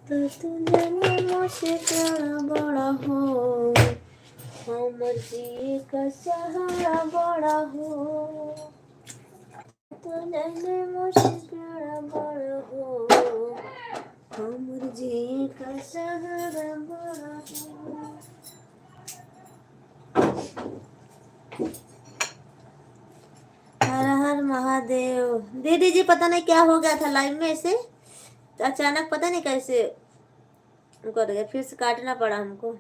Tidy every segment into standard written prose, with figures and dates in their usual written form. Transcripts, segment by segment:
तो तुझे मुझसे प्यारा बड़ा हो, हमर जी का सहारा बड़ा हो। तुझे मुझसे प्यारा बड़ा हो, हमर जी का सहारा बड़ा हो। हर हर महादेव। दीदी जी पता नहीं क्या हो गया था लाइव में, ऐसे अचानक पता नहीं कैसे कर गया, फिर से काटना पड़ा हमको।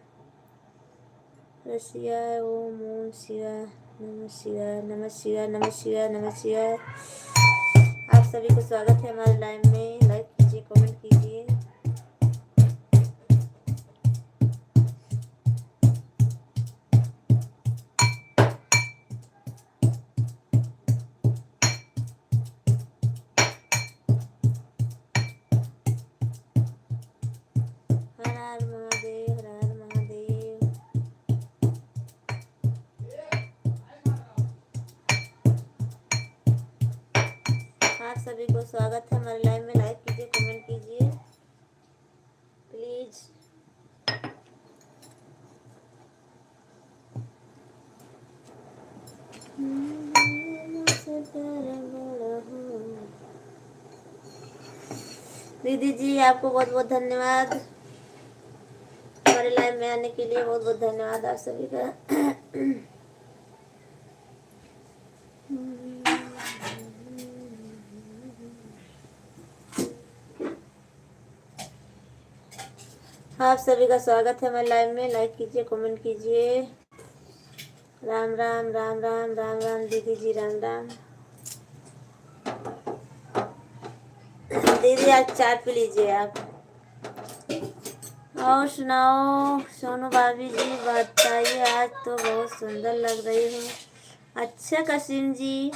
शिवाय ओम ओम शिवाय नमः शिवाय नमः शिवाय नमः शिवाय नमः शिवाय। आप सभी को स्वागत है हमारे लाइव में। लाइक कीजिए, कमेंट कीजिए। हर हर महादेव, हर हर महादेव। आप सभी को स्वागत है हमारे लाइव में। लाइक कीजिए, कमेंट कीजिए प्लीज। दीदी जी आपको बहुत बहुत धन्यवाद, हमारे लाइव में आने के लिए बहुत बहुत धन्यवाद आप सभी का। आप सभी का स्वागत है हमारे लाइव में। लाइक कीजिए, कमेंट कीजिए। राम राम राम राम राम राम दीदी जी, राम राम। दीदी आज चाय पी लीजिए आप। और सुनाओ सोनू भाभी जी, बताइए। आज तो बहुत सुंदर लग रही हो। अच्छा कसीम जी,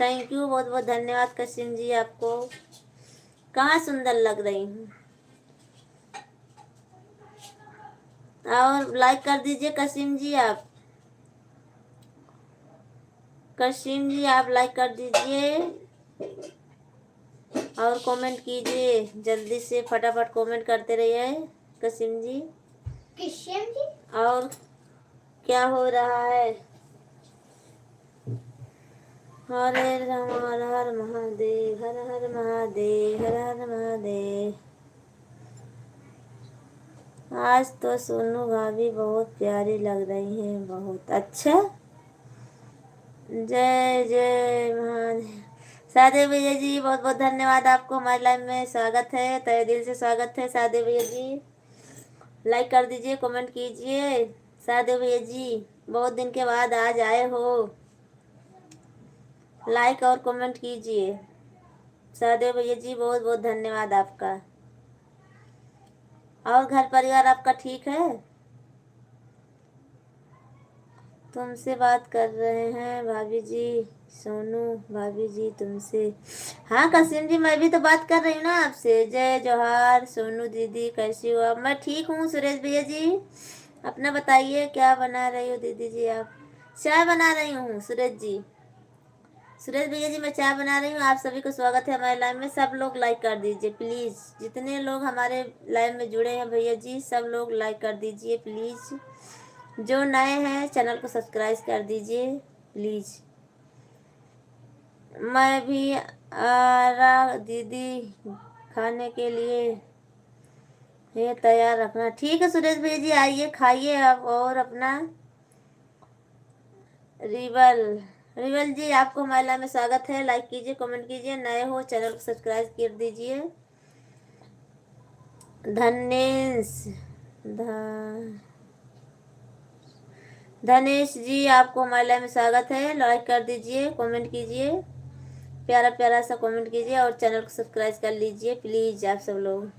थैंक यू, बहुत बहुत धन्यवाद कसीम जी आपको। कहाँ सुंदर लग रही हूँ। और लाइक कर दीजिए कसीम जी आप। कसीम जी आप लाइक कर दीजिए और कमेंट कीजिए जल्दी से, फटाफट कमेंट करते रहिए कसीम जी। कसीम जी और क्या हो रहा है। हरे राम, हर हर महादेव, हर हर महादेव, हर हर महादेव। आज तो सोनू भाभी बहुत प्यारी लग रही हैं, बहुत अच्छा। जय जय महादेव। सादे भैया जी बहुत बहुत धन्यवाद आपको, हमारे लाइव में स्वागत है, तहे दिल से स्वागत है सादे भैया जी। लाइक कर दीजिए, कमेंट कीजिए। सादे भैया जी बहुत दिन के बाद आज आए हो, लाइक और कमेंट कीजिए। सादे भैया जी बहुत बहुत धन्यवाद आपका। और घर परिवार आपका ठीक है। तुमसे बात कर रहे हैं भाभी जी, सोनू भाभी जी तुमसे। हाँ कसीम जी मैं भी तो बात कर रही हूँ ना आपसे। जय जोहार सोनू दीदी, कैसी हो आप। मैं ठीक हूँ। सुरेश भैया जी अपना बताइए, क्या बना रही हो दीदी जी आप। चाय बना रही हूँ सुरेश जी। सुरेश भैया जी मैं चाय बना रही हूँ। आप सभी को स्वागत है हमारे लाइव में। सब लोग लाइक कर दीजिए प्लीज़, जितने लोग हमारे लाइव में जुड़े हैं भैया जी सब लोग लाइक कर दीजिए प्लीज़। जो नए हैं चैनल को सब्सक्राइब कर दीजिए प्लीज़। मैं भी आ रहा दीदी, खाने के लिए ये तैयार रखना। ठीक है सुरेश भैया जी, आइए खाइए आप। और अपना रिवल रिवल जी आपको हमारे लाइव में स्वागत है। लाइक कीजिए, कमेंट कीजिए। नए हो चैनल को सब्सक्राइब कर दीजिए। धनेश धनेश जी आपको हमारे लाइव में स्वागत है। लाइक कर दीजिए, कमेंट कीजिए, प्यारा प्यारा सा कमेंट कीजिए और चैनल को सब्सक्राइब कर लीजिए प्लीज़। आप सब लोग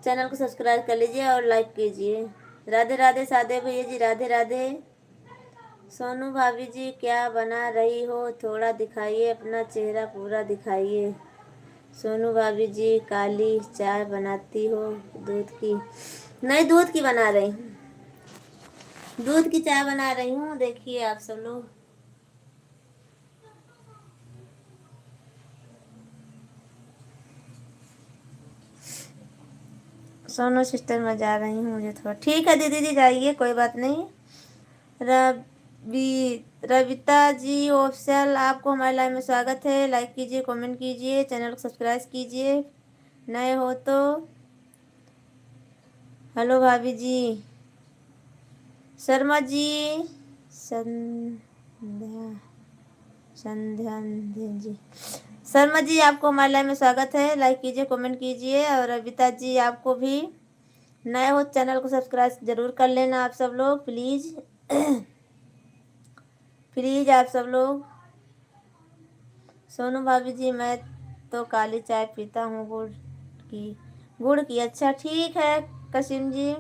चैनल को सब्सक्राइब कर लीजिए और लाइक कीजिए। राधे राधे सादे भैया जी, राधे राधे। सोनू भाभी जी क्या बना रही हो, थोड़ा दिखाइए, अपना चेहरा पूरा दिखाइए। सोनू भाभी जी काली चाय बनाती हो दूध की। नहीं दूध की बना रही हूँ, दूध की चाय बना रही हूँ। देखिए आप सब लोग सोनू सिस्टर मैं जा रही हूँ, मुझे थोड़ा ठीक है दीदी जी, जाइए कोई बात नहीं। रविता जी ऑफिशियल, आपको हमारे लाइव में स्वागत है। लाइक कीजिए, कमेंट कीजिए, चैनल को सब्सक्राइब कीजिए नए हो तो। हेलो भाभी जी। शर्मा जी, संध्या संध्या जी, शर्मा जी आपको हमारे लाइव में स्वागत है। लाइक कीजिए, कमेंट कीजिए। और रविता जी आपको भी, नए हो चैनल को सब्सक्राइब जरूर कर लेना आप सब लोग, प्लीज़ प्लीज़ आप सब लोग। सोनू भाभी जी, मैं तो काली चाय पीता हूँ गुड़ की। अच्छा ठीक है कसीम जी।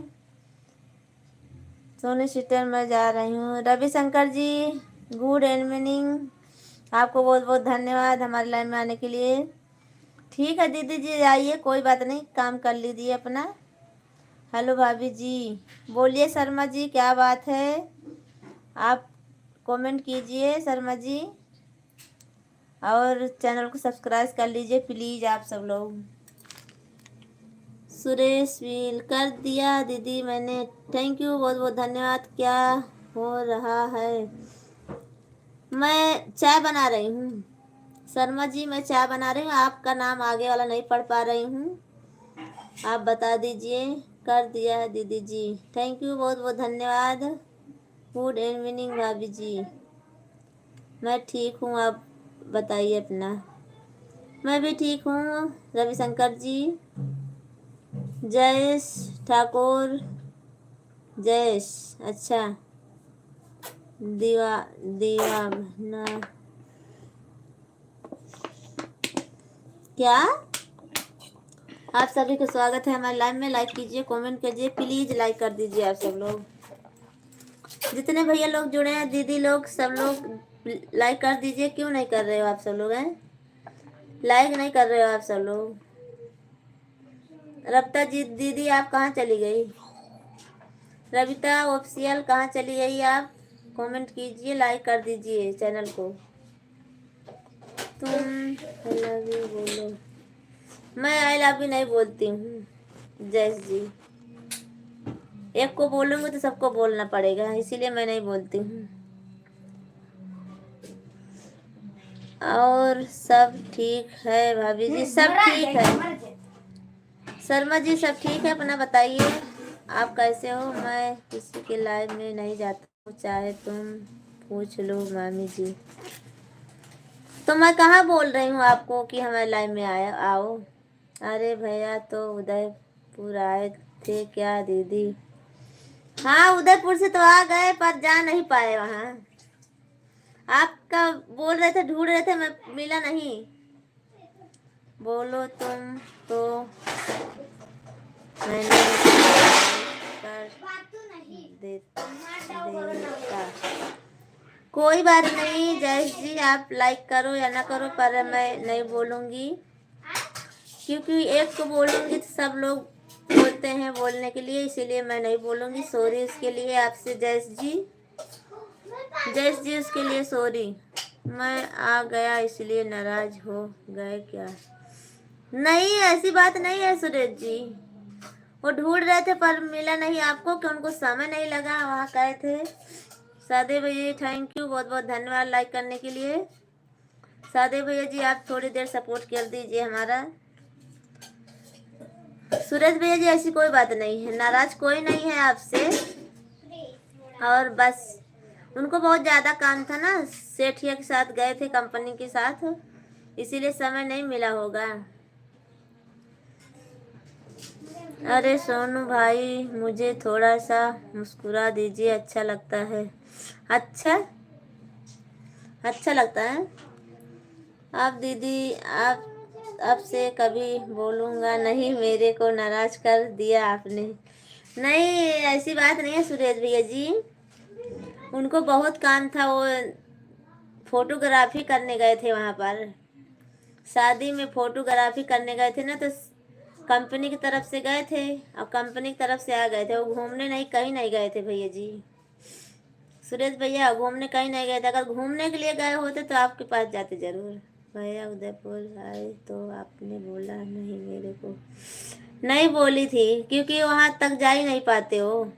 सोनू सिस्टर मैं जा रही हूँ। रविशंकर जी, गुड इवनिंग, आपको बहुत बहुत धन्यवाद हमारे लाइन में आने के लिए। ठीक है दीदी जी, आइए कोई बात नहीं, काम कर लीजिए अपना। हेलो भाभी जी, बोलिए शर्मा जी, क्या बात है? आप कमेंट कीजिए शर्मा जी, और चैनल को सब्सक्राइब कर लीजिए प्लीज़ आप सब लोग। सुरेश विल कर दिया दीदी मैंने, थैंक यू, बहुत बहुत धन्यवाद। क्या हो रहा है? मैं चाय बना रही हूँ शर्मा जी, मैं चाय बना रही हूँ। आपका नाम आगे वाला नहीं पढ़ पा रही हूँ, आप बता दीजिए। कर दिया है दीदी जी, थैंक यू, बहुत बहुत धन्यवाद। गुड इवनिंग भाभी जी, मैं ठीक हूँ, आप बताइए अपना। मैं भी ठीक हूँ रविशंकर जी। जयेश ठाकुर, जयेश, अच्छा। दीवा दीवाना क्या? आप सभी को स्वागत है हमारे लाइव में। लाइक कीजिए, कमेंट कीजिए, प्लीज़ लाइक कर दीजिए आप सब लोग। जितने भैया लोग जुड़े हैं, दीदी लोग, सब लोग लाइक कर दीजिए। क्यों नहीं कर रहे हो आप सब लोग? हैं लाइक नहीं कर रहे हो आप सब लोग? रविता जी दीदी आप कहाँ चली गई? रविता ऑफिशियल कहाँ चली गई आप? कमेंट कीजिए, लाइक कर दीजिए चैनल को। तुम आई लव यू बोलो। मैं आई लव यू नहीं बोलती हूँ जयेश जी, एक को बोलूँगी तो सबको बोलना पड़ेगा, इसीलिए मैं नहीं बोलती हूँ। और सब ठीक है भाभी जी? सब ठीक है शर्मा जी, सब ठीक है। अपना बताइए, आप कैसे हो? मैं किसी के लाइव में नहीं जाता हूँ, चाहे तुम पूछ लो मामी जी। तो मैं कहाँ बोल रही हूँ आपको कि हमारे लाइव में आओ? अरे भैया तो उदयपुर आए थे क्या दीदी? हाँ उदयपुर से तो आ गए, पर जा नहीं पाए वहाँ। आपका बोल रहे थे, ढूंढ रहे थे, मैं मिला नहीं। बोलो तुम तो मैंने देता। कोई बात नहीं जयेश जी, आप लाइक करो या ना करो, पर मैं नहीं बोलूँगी, क्योंकि एक को बोलूँगी तो सब लोग बोलते हैं बोलने के लिए, इसीलिए मैं नहीं बोलूँगी। सॉरी उसके लिए आपसे जयेश जी, जयेश जी उसके लिए सॉरी। मैं आ गया इसलिए नाराज हो गए क्या? नहीं ऐसी बात नहीं है सुरेश जी, वो ढूंढ रहे थे पर मिला नहीं आपको, कि उनको समय नहीं लगा, वहाँ गए थे। सादे भैया थैंक यू, बहुत बहुत धन्यवाद लाइक करने के लिए। सादे भैया जी आप थोड़ी देर सपोर्ट कर दीजिए हमारा। सूरज भैया जी ऐसी कोई बात नहीं है, नाराज कोई नहीं है आपसे, और बस उनको बहुत ज़्यादा काम था ना, सेठिया के साथ गए थे कंपनी के साथ, इसीलिए समय नहीं मिला होगा। अरे सोनू भाई मुझे थोड़ा सा मुस्कुरा दीजिए, अच्छा लगता है। अच्छा अच्छा लगता है। आप दीदी आप आपसे कभी बोलूँगा नहीं, मेरे को नाराज कर दिया आपने। नहीं ऐसी बात नहीं है सुरेश भैया जी, उनको बहुत काम था, वो फोटोग्राफी करने गए थे वहाँ पर, शादी में फोटोग्राफी करने गए थे ना, तो कंपनी की तरफ से गए थे और कंपनी की तरफ से आ गए थे, वो घूमने नहीं कहीं नहीं गए थे भैया जी। सुरेश भैया घूमने कहीं नहीं गए थे, अगर घूमने के लिए गए होते तो आपके पास जाते जरूर। भैया उदयपुर आए तो आपने बोला नहीं मेरे को, नहीं बोली थी क्योंकि वहां तक जा ही नहीं पाते हो।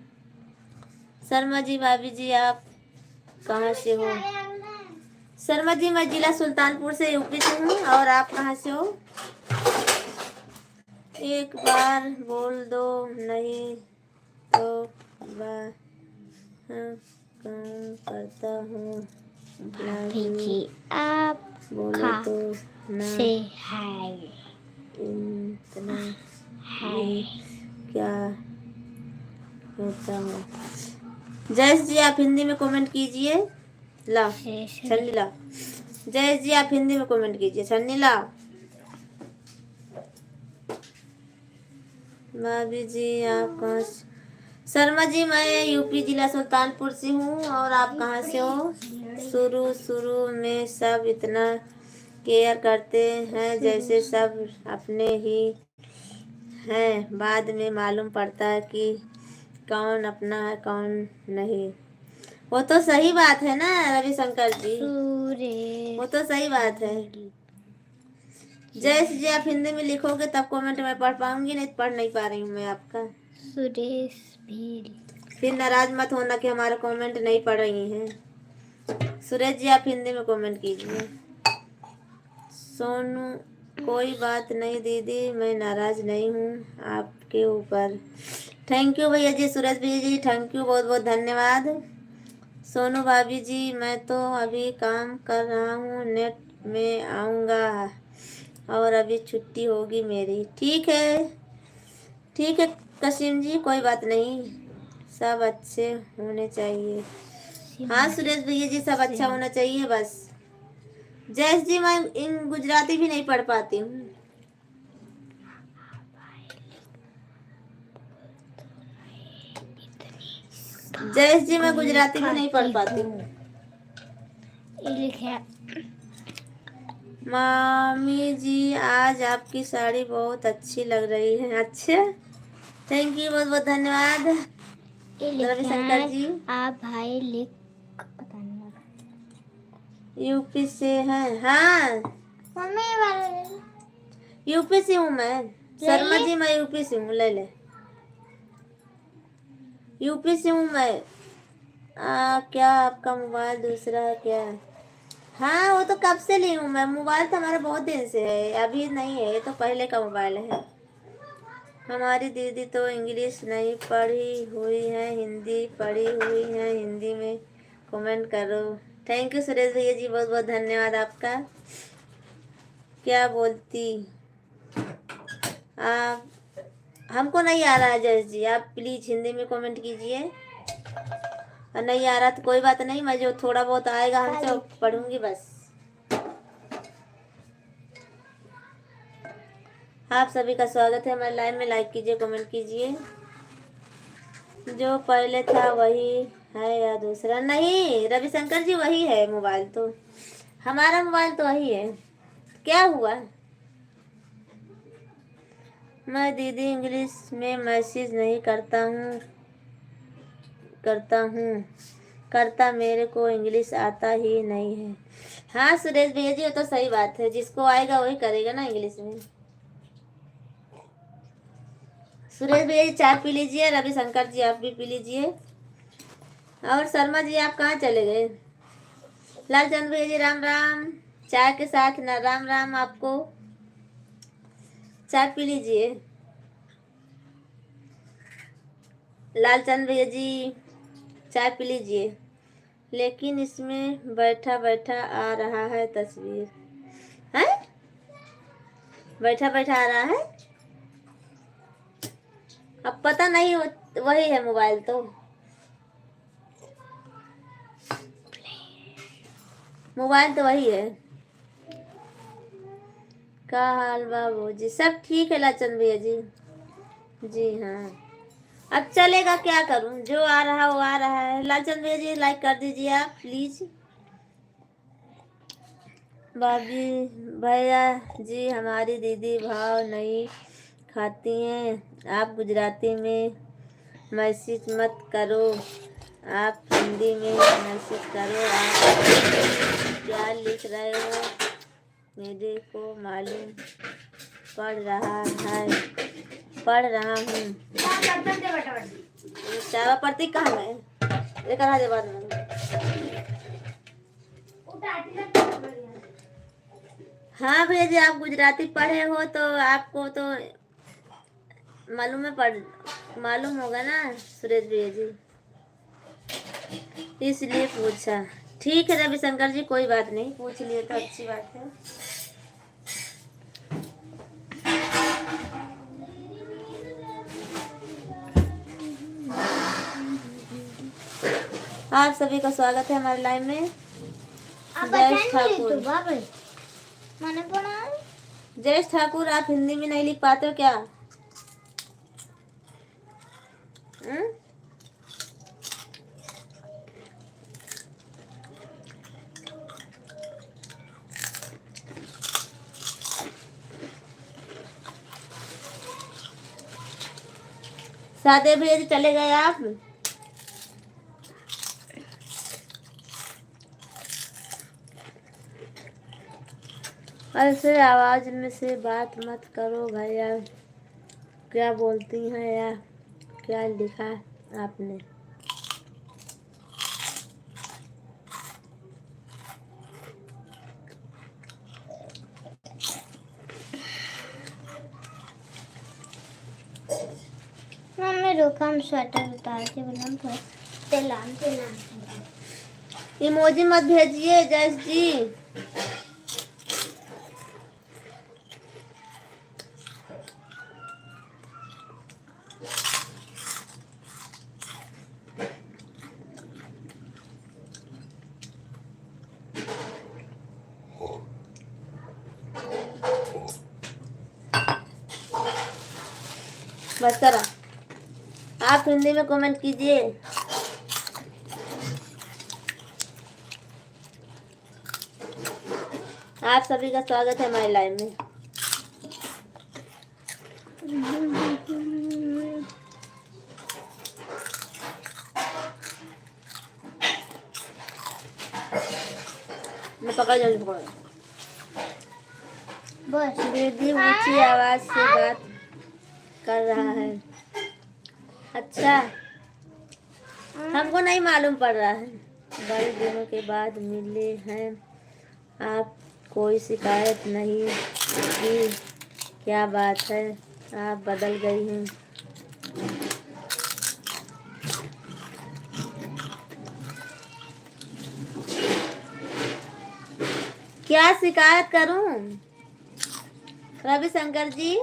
शर्मा जी भाभी जी आप कहाँ से हो? शर्मा जी मैं जिला सुल्तानपुर से यूपी से हूँ। और आप कहाँ से हो? एक बार बोल दो, नहीं तो काम करता हूँ। भाभी जी आप बोलो तो ना से है इतना भी क्या होता है। जयेश जी आप हिंदी में कमेंट कीजिए। ला छन्नी ला। जयेश जी आप हिंदी में कमेंट कीजिए। छन्नी ला। भाभी जी आप कहाँ से? शर्मा जी मैं यूपी जिला सुल्तानपुर से हूँ। और आप कहाँ से हो? शुरू शुरू में सब इतना केयर करते हैं जैसे सब अपने ही हैं। बाद में मालूम पड़ता है कि कौन अपना है कौन नहीं। वो तो सही बात है ना रविशंकर जी, वो तो सही बात है। जयेश जी आप हिंदी में लिखोगे तब कमेंट में पढ़ पाऊंगी, नहीं पढ़ नहीं पा रही हूँ मैं आपका। सुरेश भी फिर नाराज मत होना कि हमारा कमेंट नहीं पढ़ रही हैं। सुरेश जी आप हिंदी में कमेंट कीजिए। सोनू कोई बात नहीं दीदी, मैं नाराज नहीं हूँ आपके ऊपर। थैंक यू भैया जी, सूरज भैया जी थैंक यू, बहुत बहुत धन्यवाद। सोनू भाभी जी मैं तो अभी काम कर रहा हूँ, नेट में आऊँगा और अभी छुट्टी होगी मेरी। ठीक है ठीक है कसीम जी, कोई बात नहीं, सब अच्छे होने चाहिए। हाँ सुरेश भैया जी सब अच्छा होना चाहिए बस। जयेश जी मैं इन गुजराती भी नहीं पढ़ पाती हूँ। जयेश जी मैं गुजराती भी नहीं पढ़ पाती हूँ। मामी जी आज आपकी साड़ी बहुत अच्छी लग रही है। अच्छा थैंक यू, बहुत बहुत धन्यवाद रविशंकर जी। आप भाई लिख यूपी से हैं? हाँ यूपी से हूँ मैं। शर्मा जी मैं यूपी से हूँ। ले ले यूपी से हूँ मैं। क्या आपका मोबाइल दूसरा है क्या? हाँ वो तो कब से ली हूँ मैं, मोबाइल तो हमारा बहुत दिन से है, अभी नहीं है, ये तो पहले का मोबाइल है। हमारी दीदी तो इंग्लिश नहीं पढ़ी हुई है, हिंदी पढ़ी हुई है, हिंदी में कमेंट करो। थैंक यू सुरेश भैया जी, बहुत बहुत धन्यवाद आपका। क्या बोलती आप? हमको नहीं आ रहा है जयेश जी, आप प्लीज हिंदी में कमेंट कीजिए। और नहीं आ रहा तो कोई बात नहीं, मैं जो थोड़ा बहुत आएगा हमसे पढ़ूंगी बस। आप सभी का स्वागत है हमारे लाइव में। लाइक कीजिए कमेंट कीजिए। जो पहले था वही है या दूसरा? नहीं रविशंकर जी वही है मोबाइल तो, हमारा मोबाइल तो वही है। क्या हुआ? मैं दीदी इंग्लिश में मैसेज नहीं करता मेरे को इंग्लिश आता ही नहीं है। हाँ सुरेश भैया जी वो तो सही बात है, जिसको आएगा वही करेगा ना इंग्लिश में। सुरेश भैया जी चाय पी लीजिए, रविशंकर जी आप भी पी लीजिए। और शर्मा जी आप कहाँ चले गए? लालचंद भैया जी राम राम, चाय के साथ ना राम राम आपको। चाय पी लीजिए लालचंद भैया जी, चाय पी लीजिए। लेकिन इसमें बैठा बैठा आ रहा है तस्वीर है, बैठा बैठा आ रहा है। अब पता नहीं वही है मोबाइल तो, मोबाइल तो वही है। का हाल बाबू जी? सब ठीक है लाचंद भैया जी। जी हाँ अब चलेगा, क्या करूं, जो आ रहा वो आ रहा है। लालचंद भैया जी लाइक कर दीजिए आप प्लीज। भाभी भैया जी हमारी दीदी भाव नहीं खाती हैं, आप गुजराती में मैसेज मत करो, आप हिंदी में मैसेज करो। आप क्या लिख रहे हो मेरे को मालूम पड़ रहा है। पढ़ रहा हूँ। चावा पढ़ती कहाँ गए? ये कहाँ दे बाद में? हाँ भैया जी, आप गुजराती पढ़े हो तो आपको तो मालूम होगा ना सुरेश भैया जी, इसलिए पूछा। ठीक है रविशंकर जी, कोई बात नहीं, पूछ लिए तो अच्छी बात है। आप सभी का स्वागत है हमारे लाइव में। जयेश ठाकुर, जयेश ठाकुर, आप हिंदी में नहीं लिख पाते हो क्या? सादे भैया जी चले गए आप? ऐसे आवाज में से बात मत करो भैया, क्या बोलती हैं या क्या लिखा आपने? मम्मी रुको, हम स्वेटर उतार के बनाऊं तो तेलान इमोजी मत भेजिए जयेश जी। बस करा, आप हिंदी में कमेंट कीजिए। आप सभी का स्वागत है हमारे लाइव में। मैं पकड़ जल्दी पकड़। बस दीदी ऊंची आवाज से बात कर रहा है। अच्छा, हमको नहीं मालूम पड़ रहा है। बड़े दिनों के बाद मिले हैं आप, कोई शिकायत नहीं की? क्या बात है, आप बदल गई हैं। क्या शिकायत करूं रविशंकर जी?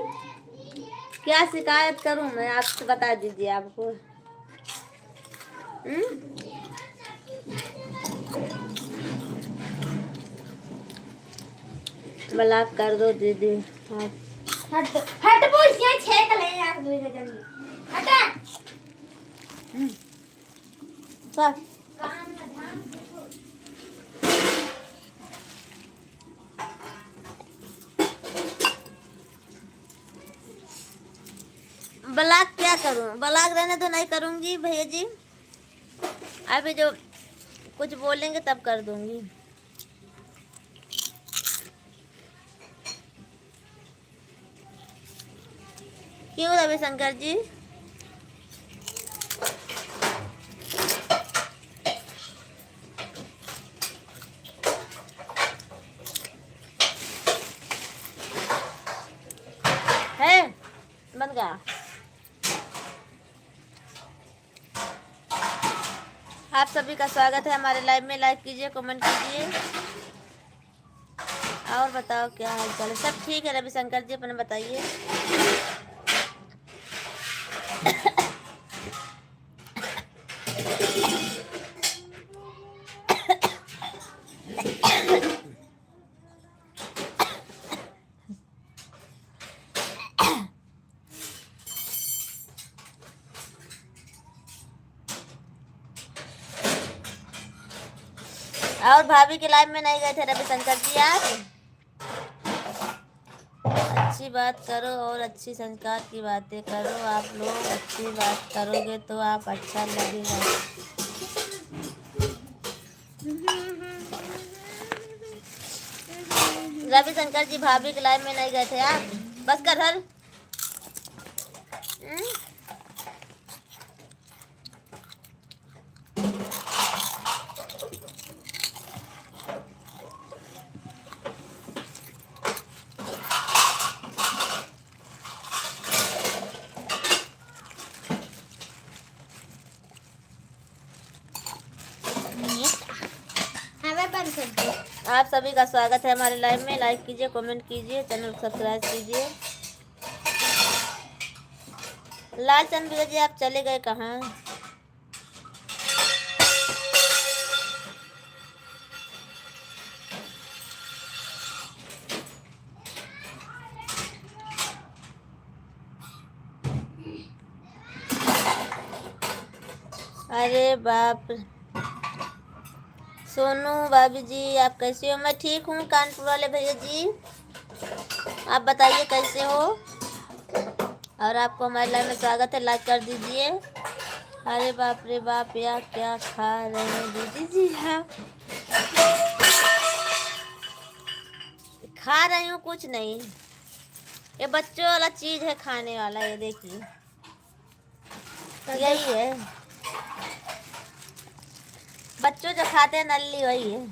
क्या शिकायत करूं मैं? आपसे बता दीजिए आपको। ब्लॉक कर दो दीदी आप। हट हट बोल, ये छेक ले यार दूर जल्दी हटा। सर ब्लॉक क्या करूं? ब्लॉक रहने तो नहीं करूंगी भैया जी, अभी जो कुछ बोलेंगे तब कर दूंगी। क्यों रविशंकर जी? है बंद का। आप सभी का स्वागत है हमारे लाइव में। लाइक कीजिए, कमेंट कीजिए और बताओ क्या हाल चाल है? सब ठीक है रविशंकर जी, अपने बताइए। और भाभी के लाइव में नहीं गए थे रविशंकर जी आप? अच्छी बात करो और अच्छी संस्कार की बातें करो। आप लोग अच्छी बात करोगे तो आप अच्छा लगेगा। रविशंकर जी भाभी के लाइव में नहीं गए थे आप? बस कर हर हमें बंद कर दो। आप सभी का स्वागत है हमारे लाइव में। लाइक कीजिए, कमेंट कीजिए, चैनल को सब्सक्राइब कीजिए। लालचंद भैया जी आप चले गए कहाँ? अरे बाप। सोनू भाभी जी आप कैसे हो? मैं ठीक हूँ कानपुर वाले भैया जी, आप बताइए कैसे हो? और आपको हमारे लाइव में स्वागत है, लाइक कर दीजिए। अरे बाप रे बाप, यार क्या खा रहे हैं दीदी जी? हाँ खा रही हूँ, कुछ नहीं, ये बच्चों वाला चीज है खाने वाला, ये देखिए यही है, बच्चों जो खाते हैं नल्ली वही है।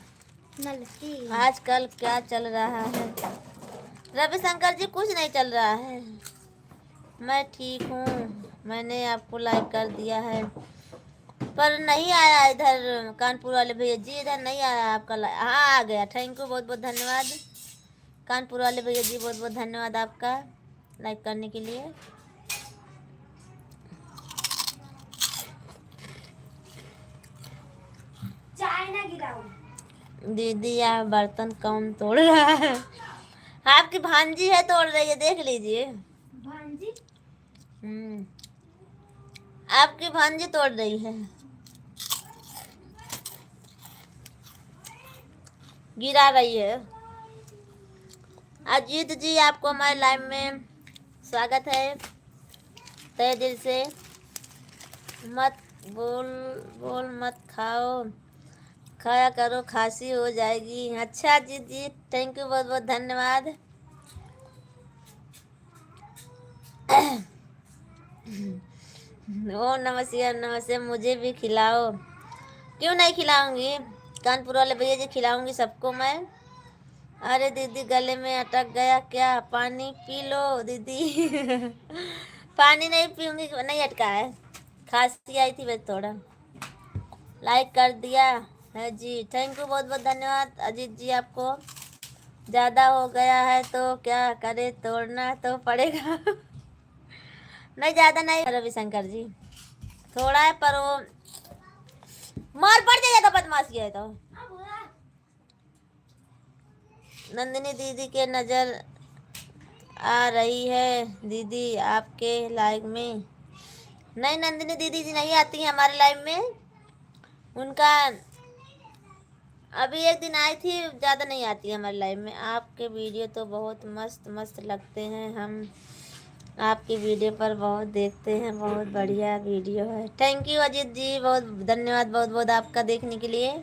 नलकी आजकल क्या चल रहा है रविशंकर जी? कुछ नहीं चल रहा है, मैं ठीक हूँ। मैंने आपको लाइक कर दिया है पर नहीं आया इधर कानपुर वाले भैया जी, इधर नहीं आया आपका लाइक। हाँ आ गया, थैंक यू, बहुत बहुत धन्यवाद कानपुर वाले भैया जी, बहुत बहुत धन्यवाद आपका लाइक करने के लिए। चाय ना गिराओ। दीदी आप बर्तन कौन तोड़ रहा है? आपकी भांजी है तोड़ रही है, देख लीजिए। भांजी आपकी भांजी तोड़ रही है, गिरा रही है। अजीत जी आपको हमारे लाइव में स्वागत है, तहे दिल से। मत बोल बोल मत खाओ, खाया करो, खांसी हो जाएगी। अच्छा अजीत जी थैंक यू, बहुत बहुत धन्यवाद। ओ नमस्ते नमस्ते, मुझे भी खिलाओ। क्यों नहीं खिलाऊंगी, कानपुर वाले भैया जी खिलाऊंगी सबको मैं। अरे दीदी गले में अटक गया क्या? पानी पी लो दीदी। पानी नहीं पीऊंगी, नहीं अटका है, खांसी आई थी बस थोड़ा। लाइक कर दिया है जी, थैंक यू, बहुत बहुत धन्यवाद अजीत जी आपको। ज़्यादा हो गया है तो क्या करे, तोड़ना तो पड़ेगा। नहीं ज़्यादा नहीं रविशंकर जी, थोड़ा है पर वो मार पड़ जाएगा तो बदमाशी है तो। नंदिनी दीदी के नज़र आ रही है दीदी आपके लाइव में। नहीं नंदिनी दीदी जी नहीं आती हैं हमारे लाइव में, उनका अभी एक दिन आई थी, ज़्यादा नहीं आती है हमारे लाइव में। आपके वीडियो तो बहुत मस्त मस्त लगते हैं, हम आपकी वीडियो पर बहुत देखते हैं, बहुत बढ़िया वीडियो है। थैंक यू अजीत जी, बहुत धन्यवाद, बहुत बहुत आपका देखने के लिए,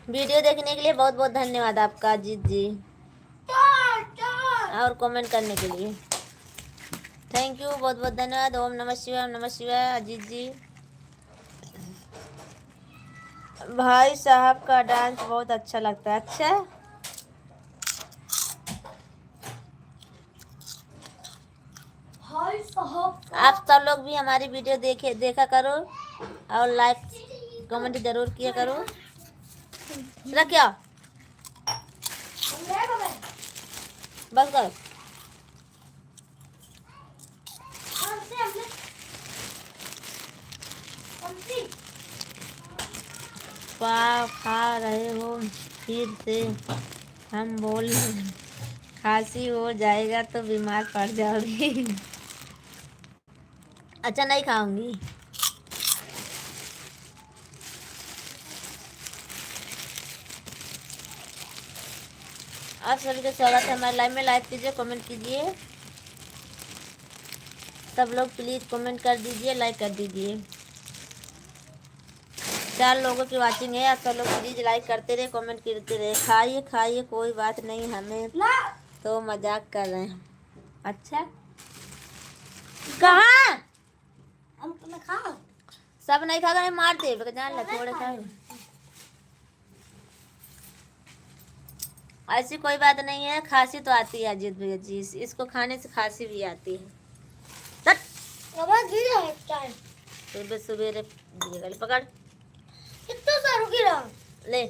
वीडियो देखने के लिए बहुत बहुत धन्यवाद आपका अजीत जी, और कमेंट करने के लिए थैंक यू, बहुत बहुत धन्यवाद। ओम नमः शिवाय, ओम नमः शिवाय अजीत जी। भाई साहब का डांस बहुत अच्छा लगता है। अच्छा आप सब लोग भी हमारी वीडियो देखा करो और लाइक कमेंट जरूर किया करो। रखियो बस कर। पाव खा रहे हो फिर से हम बोल खांसी हो जाएगा तो बीमार पड़ जाओगी। अच्छा नहीं खाऊंगी। आप सभी का स्वागत है हमारे लाइव में, लाइक कीजिए, कमेंट कीजिए, सब लोग प्लीज कमेंट कर दीजिए, लाइक कर दीजिए। 4 लोगों की वाचिंग है, आप सब लोग प्लीज लाइक करते रहे, कमेंट करते रहे। खाइए खाइए कोई बात नहीं, हमें तो मजाक कर रहे हैं। अच्छा कहाँ हम तुम्हें खाओ। सब नहीं खा गए मार दे जान ले थोड़े खाए। ऐसी कोई बात नहीं है, खांसी तो आती है अजीत भैया जी, इसको खाने से खांसी भी आती है। सट अब गिरा है चाय। सुबह सवेरे पकड़ कितना सारू गिरा। ले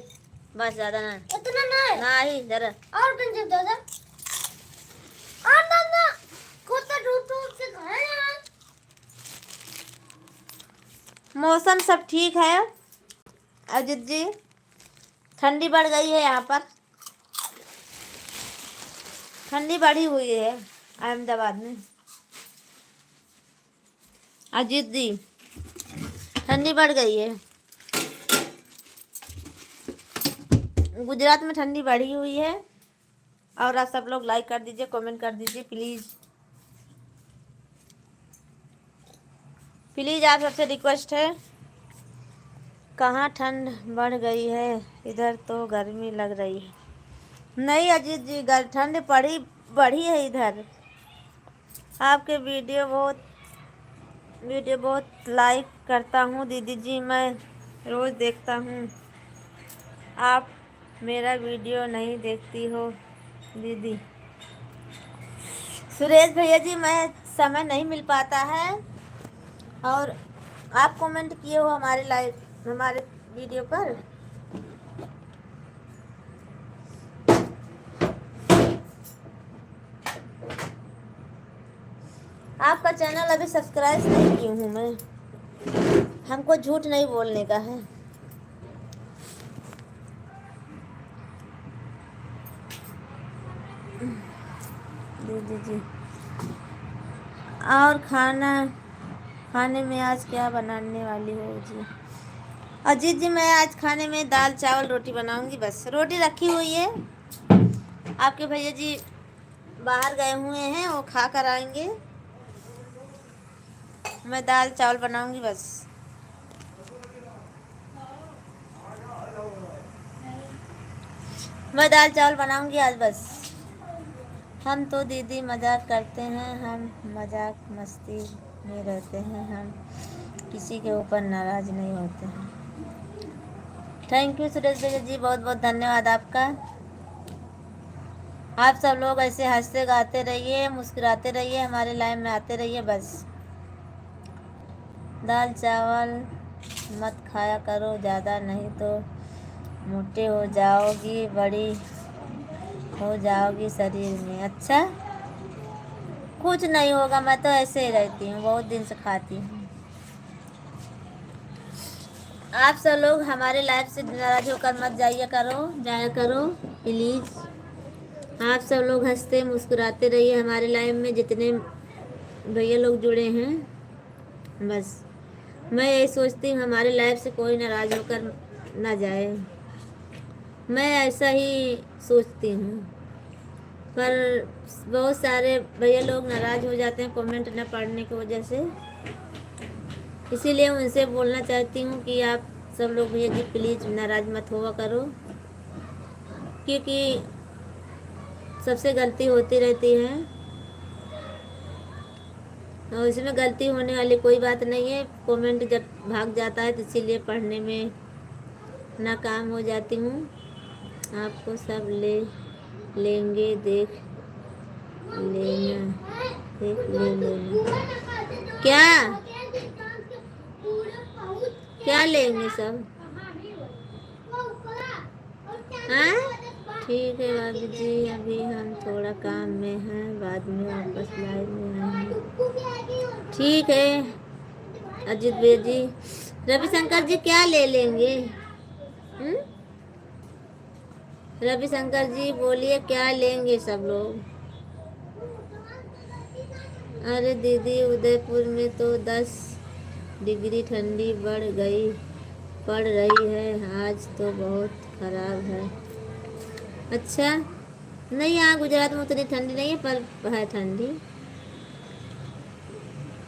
बस ज्यादा ना इतना नहीं। ना ही जरा और पंजे दादा। और दादा कोता टूट से खाए यार। मौसम सब ठीक है अजीत जी, ठंडी बढ़ गई है यहाँ पर, ठंडी बढ़ी हुई है अहमदाबाद में अजीत जी, ठंडी बढ़ गई है। गुजरात में ठंडी बढ़ी हुई है। और आप सब लोग लाइक कर दीजिए, कमेंट कर दीजिए प्लीज़ प्लीज़, आप सबसे रिक्वेस्ट है। कहाँ ठंड बढ़ गई है, इधर तो गर्मी लग रही है। नहीं अजीत जी, ठंड बढ़ी है इधर। आपके वीडियो बहुत लाइक करता हूँ दीदी जी, मैं रोज़ देखता हूँ। आप मेरा वीडियो नहीं देखती हो दीदी। सुरेश भैया जी, मैं समय नहीं मिल पाता है। और आप कमेंट किए हो हमारे वीडियो पर। आपका चैनल अभी सब्सक्राइब नहीं की हूँ मैं, हमको झूठ नहीं बोलने का है। दीदी जी, और खाने में आज क्या बनाने वाली हो जी? अजीत जी, मैं आज खाने में दाल चावल रोटी बनाऊंगी, बस रोटी रखी हुई है। आपके भैया जी बाहर गए हुए हैं, वो खा कर आएंगे। मैं दाल चावल बनाऊंगी बस। मैं दाल चावल बनाऊंगी आज बस। हम तो दीदी मजाक करते हैं, हम मजाक मस्ती में रहते हैं, हम किसी के ऊपर नाराज़ नहीं होते हैं। थैंक यू सुरेश भैया जी, बहुत बहुत धन्यवाद आपका। आप सब लोग ऐसे हंसते गाते रहिए, मुस्कुराते रहिए, हमारे लाइन में आते रहिए बस। दाल चावल मत खाया करो ज़्यादा, नहीं तो मोटे हो जाओगी, बड़ी हो जाओगी शरीर में। अच्छा, कुछ नहीं होगा, मैं तो ऐसे ही रहती हूँ, बहुत दिन से खाती हूँ। आप सब लोग हमारे लाइफ से नाराज होकर मत जाया करो प्लीज़। आप सब लोग हंसते मुस्कुराते रहिए, हमारे लाइफ में जितने भैया लोग जुड़े हैं बस। मैं यही सोचती हूँ हमारे लाइफ से कोई नाराज होकर ना जाए, मैं ऐसा ही सोचती हूँ। पर बहुत सारे भैया लोग नाराज़ हो जाते हैं कमेंट न पढ़ने की वजह से, इसीलिए उनसे बोलना चाहती हूँ कि आप सब लोग भैया जी प्लीज़ नाराज़ मत हुआ करो, क्योंकि सबसे गलती होती रहती है और इसमें गलती होने वाली कोई बात नहीं है। कमेंट जब भाग जाता है तो इसीलिए पढ़ने में नाकाम हो जाती हूँ। आपको सब ले लेंगे, देख लेना। क्या लेंगे सब? हाँ ठीक है भाभी जी, अभी हम थोड़ा काम में हैं, बाद में वापस लाइव में आएंगे। ठीक है अजीत भैया जी। रविशंकर जी क्या ले लेंगे? रविशंकर जी बोलिए क्या लेंगे सब लोग? अरे दीदी, उदयपुर में तो 10 डिग्री ठंडी पड़ रही है, आज तो बहुत ख़राब है। अच्छा, नहीं यहाँ गुजरात में उतनी ठंडी नहीं है, पर है ठंडी।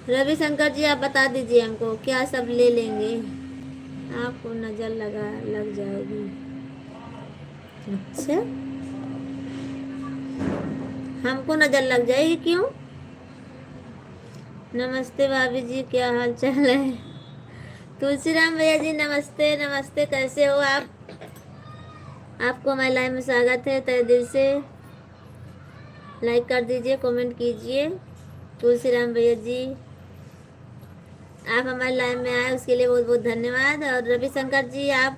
रविशंकर जी आप बता दीजिए हमको क्या सब ले लेंगे, आपको नज़र लग जाएगी। अच्छा, हमको नज़र लग जाएगी क्यों? नमस्ते भाभी जी, क्या हाल चाल है? तुलसीराम भैया जी नमस्ते नमस्ते, कैसे हो आप? आपको हमारे लाइव में स्वागत है तहे दिल से। लाइक कर दीजिए, कमेंट कीजिए। तुलसीराम भैया जी, आप हमारे लाइव में आए उसके लिए बहुत बहुत धन्यवाद। और रविशंकर जी, आप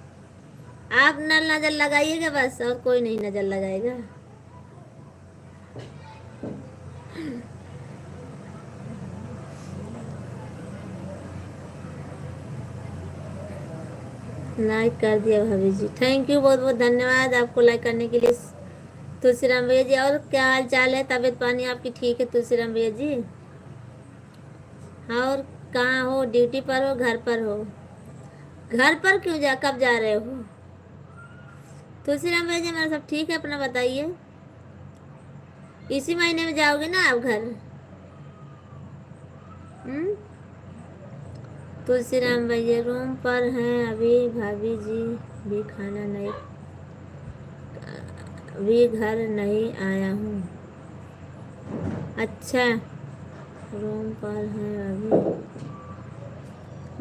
नजर लगाइएगा बस, और कोई नहीं नजर लगाएगा। लाइक कर दिया भाभी जी, थैंक यू, बहुत बहुत धन्यवाद आपको लाइक करने के लिए। तुलसीराम भैया जी, और क्या हाल चाल है? तबीयत पानी आपकी ठीक है तुलसीराम भैया जी? हाँ, और कहाँ हो? ड्यूटी पर हो, घर पर हो? घर पर क्यों कब जा रहे हो? तुलसीराम भैया जी, मेरा सब ठीक है, अपना बताइए। इसी महीने में जाओगे ना आप घर? हम्म। तुलसीराम भैया रूम पर हैं अभी, भाभी जी भी खाना नहीं, भी घर नहीं आया हूँ। अच्छा, रूम पर हैं अभी,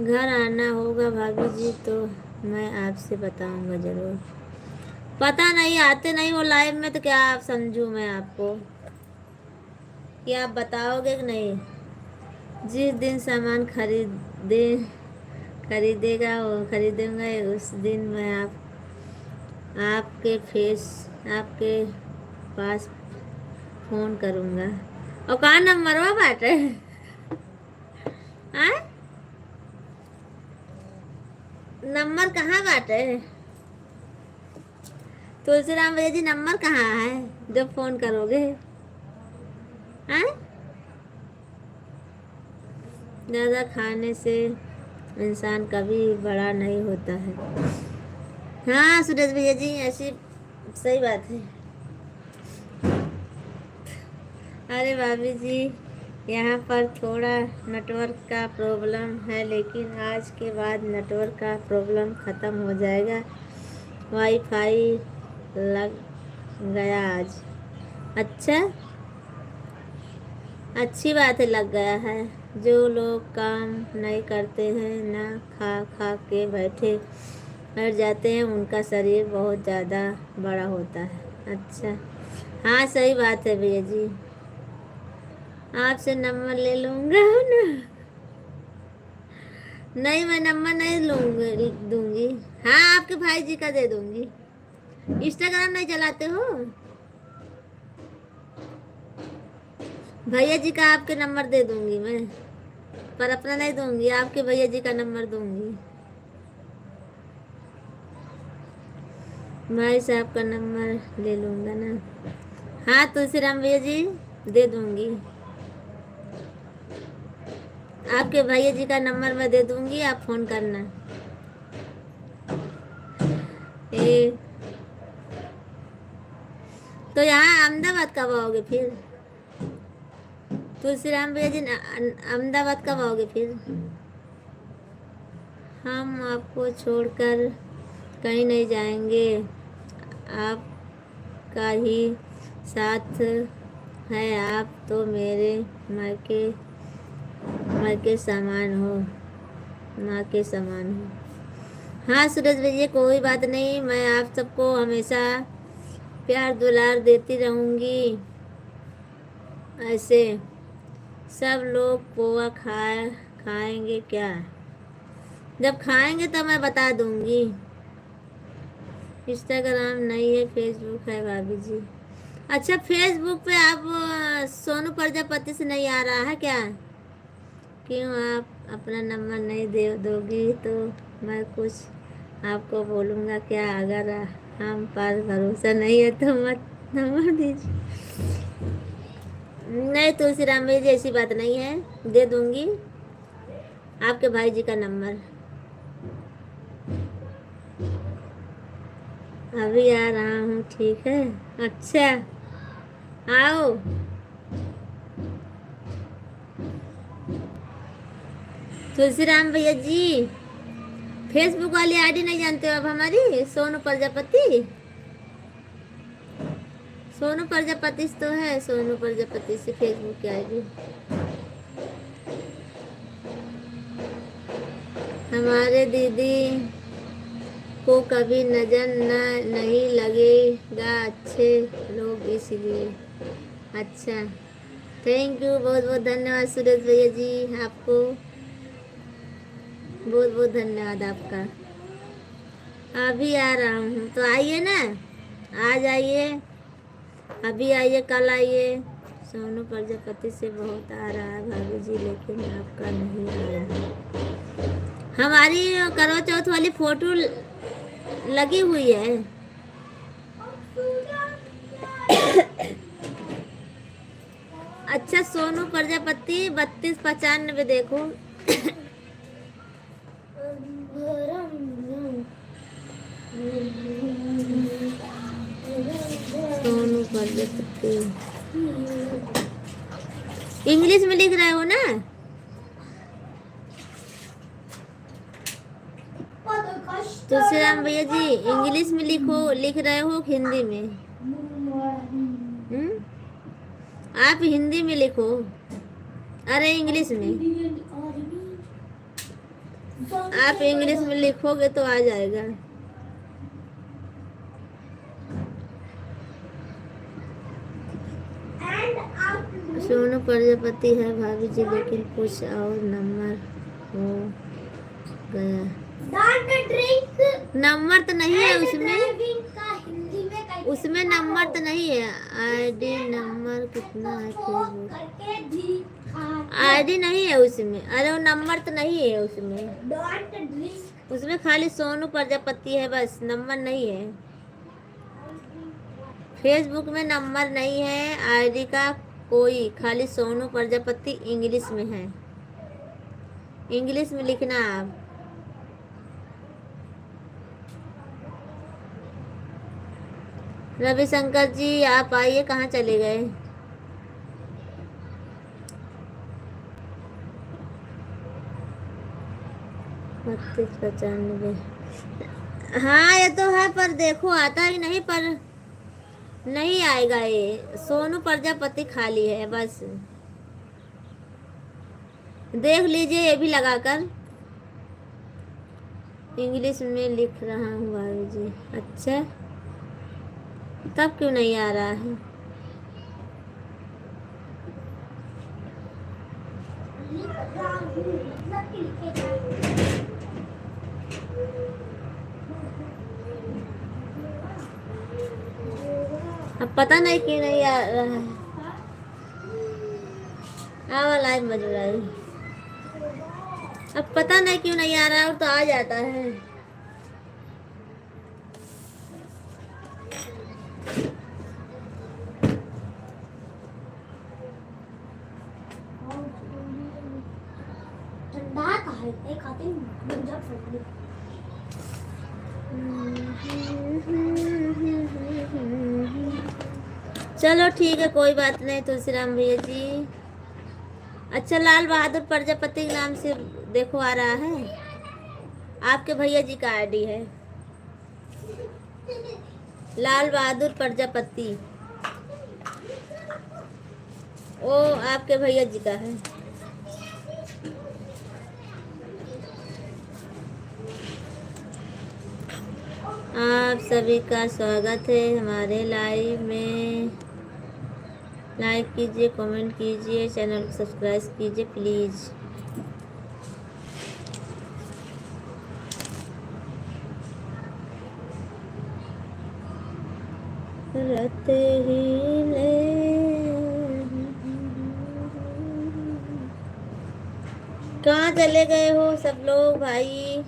घर आना होगा भाभी जी तो मैं आपसे बताऊंगा ज़रूर। पता नहीं, आते नहीं वो लाइव में तो क्या आप समझूं मैं आपको कि आप बताओगे कि नहीं? जिस दिन सामान खरीदेगा वो खरीदूंगा, उस दिन मैं आपके पास फ़ोन करूंगा। और कहाँ नंबर हुआ बाटे? हाँ, नंबर कहाँ बाटे? तुलसीराम भैया जी, नंबर कहाँ है जो फ़ोन करोगे? हाँ, ज़्यादा खाने से इंसान कभी बड़ा नहीं होता है। हाँ सुरेश भैया जी, ऐसी सही बात है। अरे भाभी जी, यहाँ पर थोड़ा नेटवर्क का प्रॉब्लम है, लेकिन आज के बाद नेटवर्क का प्रॉब्लम ख़त्म हो जाएगा। वाईफाई लग गया आज। अच्छा, अच्छी बात है, लग गया है। जो लोग काम नहीं करते हैं, ना खा खा के बैठ जाते हैं, उनका शरीर बहुत ज़्यादा बड़ा होता है। अच्छा, हाँ सही बात है भैया जी, आपसे नंबर ले लूँगा ना। नहीं, मैं नंबर नहीं दूंगी। हाँ, आपके भाई जी का दे दूंगी। इंस्टाग्राम नहीं चलाते हो? भैया जी का आपके नंबर दे दूंगी मैं, पर अपना नहीं दूंगी, आपके भैया जी का नंबर दूंगी। भाई साहब का नंबर ले लूंगा ना। हाँ तुलसीराम भैया जी, दे दूंगी। आपके भैया जी का नंबर मैं दे दूंगी, आप फोन करना। ए, तो यहाँ अहमदाबाद कब आओगे फिर? तुलसीराम भैया जी, अहमदाबाद कब आओगे फिर? हम आपको छोड़कर कहीं नहीं जाएंगे, आपका ही साथ है। आप तो मेरे मायके माँ के समान हो, माँ के समान हो। हाँ सूरज भैया, कोई बात नहीं, मैं आप सबको हमेशा प्यार दुलार देती रहूँगी। ऐसे सब लोग पोहा खाएंगे क्या? जब खाएंगे तो मैं बता दूंगी। इंस्टाग्राम नहीं है, फेसबुक है भाभी जी। अच्छा, फेसबुक पे आप सोनू प्रजापति से नहीं आ रहा है क्या? क्यों आप अपना नंबर नहीं दोगी तो मैं कुछ आपको बोलूँगा क्या? अगर हम पर भरोसा नहीं है तो मत नंबर दीजिए। नहीं तुलसीराम भाई जी, ऐसी बात नहीं है, दे दूंगी आपके भाई जी का नंबर। अभी आ रहा हूँ, ठीक है? अच्छा, आओ। तुलसीराम भैया जी, फेसबुक वाली आईडी नहीं जानते हो आप हमारी? सोनू प्रजापति, सोनू प्रजापति तो है, सोनू प्रजापति से फेसबुक की आईडी। हमारे दीदी को कभी नजर नहीं लगेगा अच्छे लोग इसलिए। अच्छा, थैंक यू, बहुत बहुत धन्यवाद सुरेश भैया जी, आपको बहुत बहुत धन्यवाद आपका। अभी आ रहा हूँ तो आइए ना, आ जाइए, अभी आइए, कल आइए। सोनू प्रजापति से बहुत आ रहा है भाभी जी, लेकिन आपका नहीं आया है। हमारी करवा चौथ वाली फोटो लगी हुई है। अच्छा, सोनू प्रजापति 3295 देखो। सोनू प्रजापति इंग्लिश में लिख रहे हो ना? तुलसीराम भैया जी, इंग्लिश में लिख रहे हो हिंदी में? आप हिंदी में लिखो, अरे इंग्लिश में। आप इंग्लिश में लिखोगे तो आ जाएगा। सोनू प्रजापति है भाभी जी, लेकिन कुछ और नंबर हो गया। नंबर तो नहीं है उसमें नंबर तो नहीं है। आईडी नंबर कितना है फेसबुक? आईडी नहीं है उसमें, अरे वो नंबर तो नहीं है उसमें खाली सोनू प्रजापति है बस, नंबर नहीं है। फेसबुक में नंबर नहीं है आईडी का कोई, खाली सोनू प्रजापति इंग्लिश में है। इंग्लिश में लिखना आप। रविशंकर जी आप आइए, कहाँ चले गए? हाँ ये तो है, पर देखो आता ही नहीं, पर नहीं आएगा ये। सोनू प्रजापति खाली है बस, देख लीजिए ये भी लगाकर। इंग्लिश में लिख रहा हूँ भाभी जी। अच्छा, तब क्यों नहीं आ रहा है? अब पता नहीं क्यों नहीं आ रहा है। लाइव बज रहा है, अब पता नहीं क्यों नहीं आ रहा है, तो आ जाता है। चलो ठीक है, कोई बात नहीं तुलसीराम भैया जी। अच्छा, लाल बहादुर प्रजापति के नाम से देखो आ रहा है, आपके भैया जी का आईडी है लाल बहादुर प्रजापति, वो आपके भैया जी का है। आप सभी का स्वागत है हमारे लाइव में। लाइक कीजिए, कमेंट कीजिए, चैनल को सब्सक्राइब कीजिए प्लीज़। रहते ही ले कहाँ चले गए हो सब लोग? भाई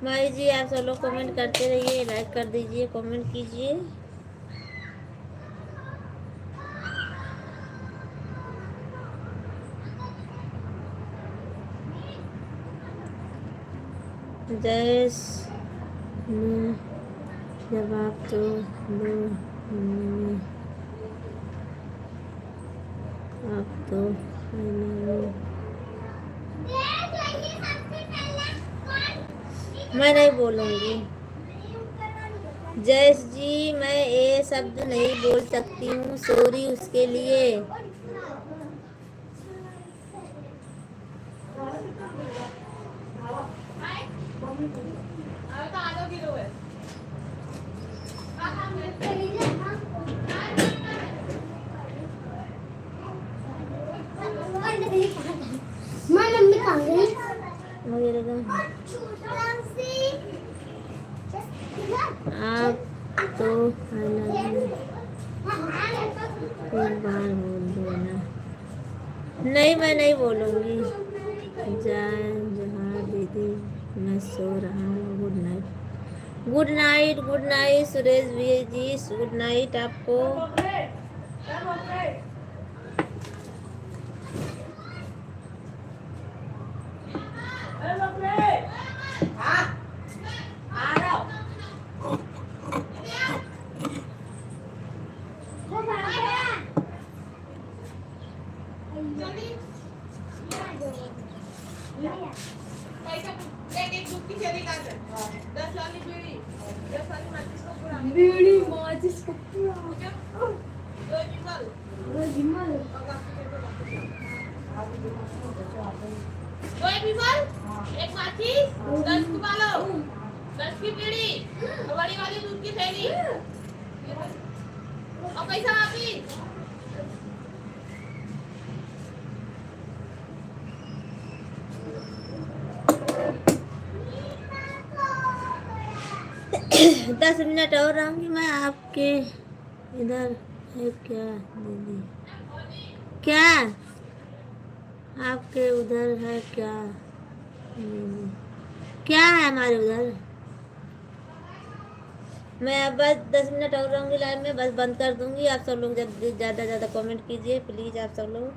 माई जी आप सब लोग कमेंट करते रहिए, लाइक कर दीजिए, कमेंट कीजिए। जैस में जवाब तो दो, आप तो मैं नहीं बोलूँगी। जयस जी मैं ये शब्द नहीं बोल सकती हूँ, सॉरी उसके लिए। माँ मम्मी कहाँ गई? वगैरह का आप तो अलग एक बार बोल दो ना। नहीं, मैं नहीं बोलूँगी। जय जोहार दीदी, मैं सो रहा हूँ। Good night. Good night, good night Suresh भैया जी, गुड नाइट आपको। बीड़ी माचिस का पूरा दो एक विमल, एक माचिस, 10 की बालो, 10 की बीड़ी, और बड़ी वाली दूध की थैली। और पैसा वापिस। दस मिनट और रहूँगी मैं आपके इधर है क्या दीदी? क्या आपके उधर है क्या दीदी? क्या है हमारे उधर? मैं अब बस 10 मिनट और रहूँगी लाइव में, बस बंद कर दूँगी। आप सब लोग जब ज़्यादा ज़्यादा कमेंट कीजिए प्लीज़, आप सब लोग।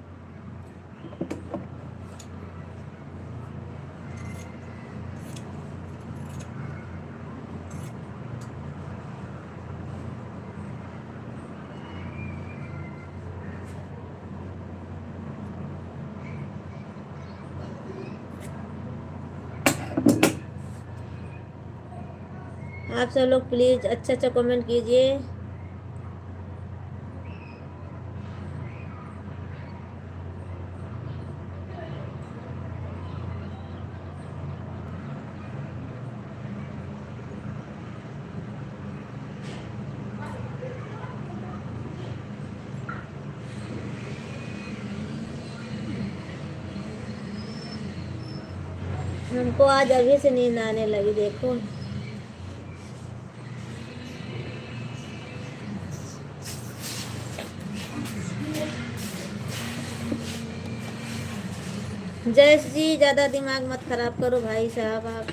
आप सब लोग प्लीज़ अच्छा अच्छा कमेंट कीजिए। हमको आज अभी से नींद आने लगी, देखो। जयेश जी ज़्यादा दिमाग मत खराब करो भाई साहब आप।